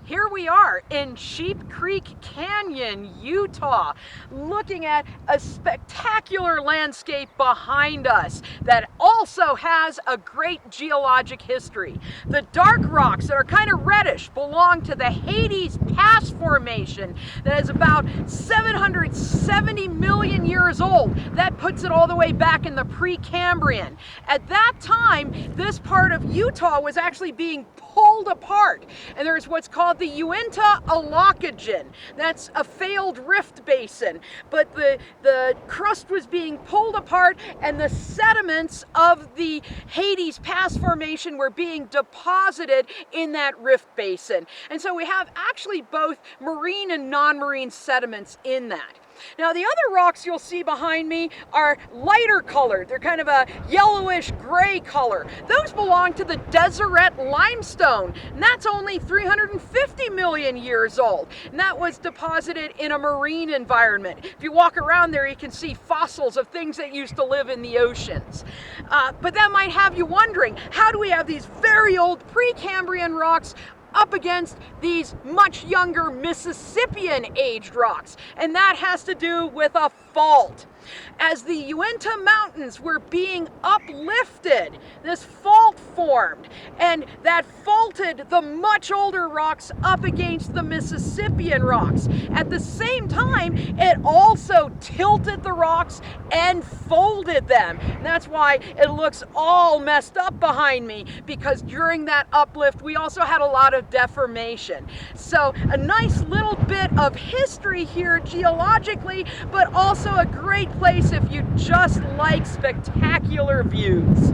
Here we are in Sheep Creek Canyon, Utah, looking at a spectacular landscape behind us that also has a great geologic history. The dark rocks that are kind of reddish belong to the Hades Pass Formation that is about 770 million years old. That puts it all the way back in the Precambrian. At that time, this part of Utah was actually being pulled apart, and there's what's called the Uinta Mountains. That's a failed rift basin, but the crust was being pulled apart and the sediments of the Hades Pass Formation were being deposited in that rift basin. And so we have actually both marine and non-marine sediments in that. Now the other rocks you'll see behind me are lighter colored. They're kind of a yellowish gray color. Those belong to the Deseret limestone, and that's only 350 million years old. And that was deposited in a marine environment. If you walk around there, you can see fossils of things that used to live in the oceans. But that might have you wondering, how do we have these very old Precambrian rocks up against these much younger Mississippian aged rocks? And that has to do with a fault. As the Uinta Mountains were being uplifted, this fault formed, and that faulted the much older rocks up against the Mississippian rocks. At the same time, it also tilted the rocks and folded them. And that's why it looks all messed up behind me, because during that uplift, we also had a lot of deformation. So a nice little bit of history here geologically, but also a great place if you just like spectacular views.